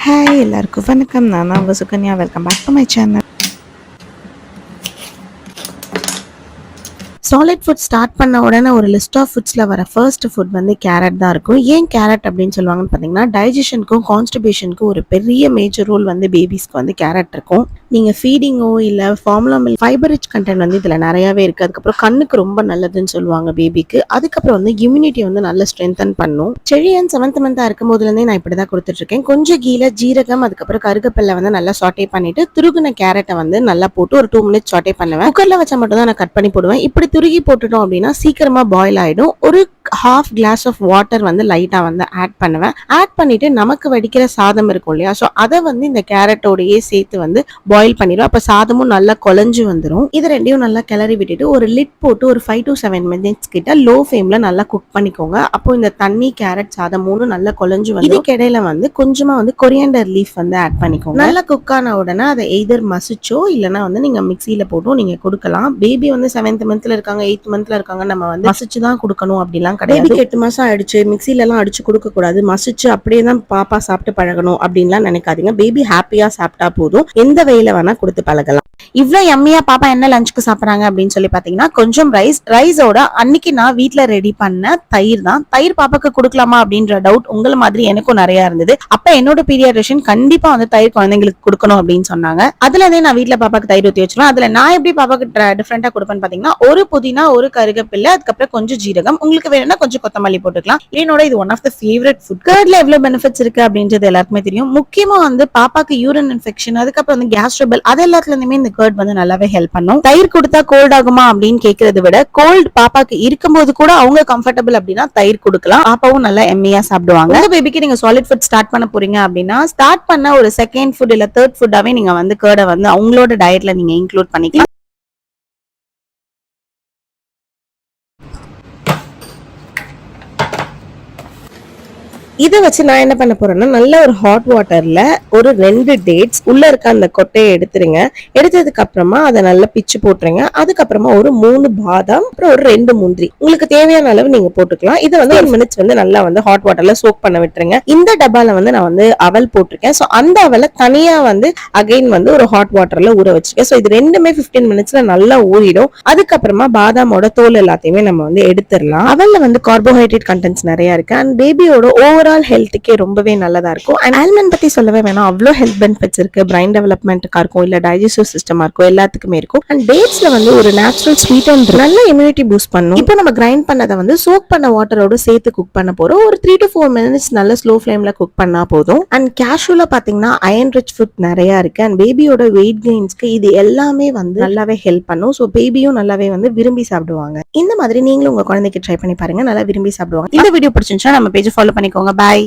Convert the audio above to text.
Hi எல்லாருக்கும் வணக்கம். நான் தான் உங்கள் Sukanya. Welcome back to my channel. Solid food start பண்ண உடனே ஒரு லிஸ்ட் ஆஃப் ஃபுட்ஸில் வர ஃபர்ஸ்ட் ஃபுட் வந்து கேரட் தான் இருக்கும். ஏன் கேரட் அப்படின்னு சொல்லுவாங்கன்னு பார்த்தீங்கன்னா, டைஜஷனுக்கும் கான்ஸ்டிபேஷனுக்கும் ஒரு பெரிய மேஜர் ரோல் வந்து பேபிஸ்க்கு வந்து கேரட் இருக்கும். நீங்கள் ஃபீடிங்கோ இல்லை formula milk fibre rich content வந்து இதில் நிறையாவே இருக்குது. அதுக்கப்புறம் கண்ணுக்கு ரொம்ப நல்லதுன்னு சொல்லுவாங்க பேபிக்கு. அதுக்கப்புறம் வந்து இம்யூனிட்டி வந்து நல்லா ஸ்ட்ரென்தன் பண்ணும். செழியன் 7th மந்த்தாக இருக்கும் போதுலேருந்தே நான் இப்படி தான் கொடுத்துட்ருக்கேன். கொஞ்சம் கீழே ஜீரகம் அதுக்கப்புறம் கருகப்பில்லை வந்து நல்லா சாட்டே பண்ணிட்டு துருகுன கேரட்டை வந்து நல்லா போட்டு ஒரு 2 minutes சாட்டே பண்ணுவேன். குக்கரில் வச்சா மட்டும் தான் நான் கட் பண்ணி போடுவேன். இப்படி துருகி போட்டுட்டோம் அப்படின்னா சீக்கிரமா பாயில் ஆயிடும். ஒரு ½ glass ஆஃப் வாட்டர் வந்து லைட்டா வந்து ஆட் பண்ணுவேன். ஆட் பண்ணிட்டு நமக்கு வடிக்கிற சாதம் இருக்கும் இல்லையா, ஸோ அதை வந்து இந்த கேரட்டோடையே சேர்த்து வந்து பாயில் பண்ணிடுவோம். அப்போ சாதமும் நல்லா குழஞ்சு வந்துடும். இது ரெண்டையும் நல்லா கிளறி விட்டுட்டு ஒரு லிட் போட்டு ஒரு 5 to 7 minutes கிட்ட லோ ஃப்ளேம்ல நல்லா குக் பண்ணிக்கோங்க. அப்போ இந்த தண்ணி கேரட் சாதம் மூணும் நல்லா குழஞ்சு வந்து இதுக்கு இடையில வந்து கொஞ்சமா வந்து கொரியாண்டர் லீஃப் வந்து ஆட் பண்ணிக்கோங்க. நல்லா குக் ஆன உடனே அதை எய்தர் மசிச்சோ இல்லைன்னா வந்து நீங்க மிக்சியில போட்டும் நீங்க கொடுக்கலாம். பேபி வந்து 7th மந்த்ல இருக்காங்க, 8th மந்த்ல இருக்காங்க, நம்ம வந்து மசிச்சு தான் கொடுக்கணும் அப்படிலாம் கிடையாது. 8 மாசம் ஆயிடுச்சு மிக்சில எல்லாம் அடிச்சு கொடுக்க கூடாது, மசிச்சு அப்படியே தான் பாப்பா சாப்பிட்டு பழகணும் அப்படின்லாம் நினைக்காதீங்க. பேபி ஹாப்பியா சாப்பிட்டா போதும், எந்த வகையில வேணா கொடுத்து பழகலாம். இவ்வளவு எம்மியா பாப்பா என்ன லஞ்சுக்கு சாப்பிட்றாங்க அப்படின்னு சொல்லி பாத்தீங்கன்னா, கொஞ்சம் ரைஸோட அன்னைக்கு நான் வீட்டுல ரெடி பண்ண தயிர் தான். தயிர் பாப்பாக்கு கொடுக்கலாமா அப்படின்ற டவுட் உங்களை மாதிரி எனக்கும் நிறைய இருந்தது. அப்ப என்னோட பீடியாட்ரிஷியன் கண்டிப்பா வந்து தயிர் குழந்தைங்களுக்கு கொடுக்கணும் அப்படின்னு சொன்னாங்க. அதுலதே நான் வீட்டுல பாப்பாக்கு தயிர் ஊத்தி வச்சிருவேன். அதுல நான் எப்படி பாப்பாக்கு டிஃபரெண்டா கொடுப்பேன்னு பாத்தீங்கன்னா, ஒரு புதினா, ஒரு கருகப்பில்லை, அதுக்கப்புறம் கொஞ்சம் ஜீரகம், உங்களுக்கு வேணும்னா கொஞ்சம் கொத்தமல்லி போட்டுக்கலாம். என்னோட இது one of the favourite food. கர்ட்ல எவ்வளவு பெனிஃபிட்ஸ் இருக்கு அப்படின்றது எல்லாருக்குமே தெரியும். முக்கியமா வந்து பாப்பாக்கு யூரின் இன்ஃபெக்ஷன் அதுக்கப்புறம் வந்து கேஸ் ட்ரபிள் அது எல்லாத்துல இருந்துமே இந்த கர்ட் வந்து நல்லாவே ஹெல்ப் பண்ணும். தயிர் கொடுத்தா கோல்ட் ஆகுமா அப்படின்னு கேட்கறத விட கோல்ட் பாப்பாக்கு இருக்கும்போது கூட அவங்க கம்ஃபர்டபிள் அப்படின்னா தயிர் கொடுக்கலாம். பாப்பாவும் நல்லா எம்மியா சாப்பிடுவாங்க. உங்க பேபிக்கு நீங்க சாலிட் ஃபுட் ஸ்டார்ட் பண்ண போறீங்க அப்படின்னா ஸ்டார்ட் பண்ண ஒரு 2nd ஃபுட் இல்ல 3rd ஃபுட்டாவே நீங்க வந்து கர்டை வந்து அவங்களோட டயட்ல நீங்க இன்க்ளூட் பண்ணிக்கலாம். இதை வச்சு நான் என்ன பண்ண போறேன்னா, நல்ல ஒரு ஹாட் வாட்டர்ல ஒரு 2 டேட்ஸ் உள்ள இருக்க அந்த கொட்டையை எடுத்துருங்க. எடுத்ததுக்கு அப்புறமா அதை நல்லா பிச்சு போட்டுருங்க. அதுக்கப்புறமா ஒரு 3 பாதாம், அப்புறம் ஒரு 2 முந்திரி உங்களுக்கு தேவையான அளவு நீங்க போட்டுக்கலாம். இதை வந்து 1 minutes வந்து நல்லா வந்து ஹாட் வாட்டர்ல சோக் பண்ண விட்டுருங்க. இந்த டப்பால வந்து நான் வந்து அவல் போட்டிருக்கேன். ஸோ அந்த அவலை தனியா வந்து அகைன் வந்து ஒரு ஹாட் வாட்டர்ல ஊற வச்சிருக்கேன். ஸோ இது ரெண்டுமே 15 minutesல நல்லா ஊறிடும். அதுக்கப்புறமா பாதாமோட தோல் எல்லாத்தையுமே நம்ம வந்து எடுத்துடலாம். அவல்ல வந்து கார்போஹைட்ரேட் கண்டென்ட்ஸ் நிறைய இருக்கு அண்ட் பேபியோட ஓவரால் ஹெல்த்துக்கே ரொம்பவே நல்லதா இருக்கும். அண்ட் ஆல்மண்ட் பத்தி சொல்லவே வேணாம், அவ்வளோ ஹெல்த் பெனிஃபிட்ஸ் இருக்கு. பிரைன் டெவலப்மெண்ட்டுக்கா இருக்கும், இல்ல டைஜஸ்டிவ் சிஸ்டமா இருக்கும், எல்லாத்துக்குமே இருக்கும். அண்ட் டேட்ஸ்ல வந்து ஒரு நேச்சுரல் ஸ்வீட் அண்ட் நல்ல இம்யூனிட்டி பூஸ்ட் பண்ணும். இப்போ நம்ம கிரைண்ட் பண்ணதை வந்து சோக் பண்ண வாட்டரோட சேர்த்து குக் பண்ண போறோம். ஒரு 3 to 4 minutes நல்ல ஸ்லோ ஃபிளேம்ல குக் பண்ணா போதும். அண்ட் கேஷ்யூல பாத்தீங்கன்னா அயன் ரிச் ஃபுட் நிறைய இருக்கு அண்ட் பேபியோட வெயிட் கெயின்ஸ்க்கு இது எல்லாமே வந்து நல்லாவே ஹெல்ப் பண்ணும். ஸோ பேபியும் நல்லாவே வந்து விரும்பி சாப்பிடுவாங்க. இந்த மாதிரி நீங்களும் உங்க குழந்தைக்கு ட்ரை பண்ணி பாருங்க, நல்லா விரும்பி சாப்பிடுவாங்க. இந்த வீடியோ பிடிச்சிருந்துச்சா நம்ம பேஜ் ஃபாலோ பண்ணிக்கோங்க. பாய்.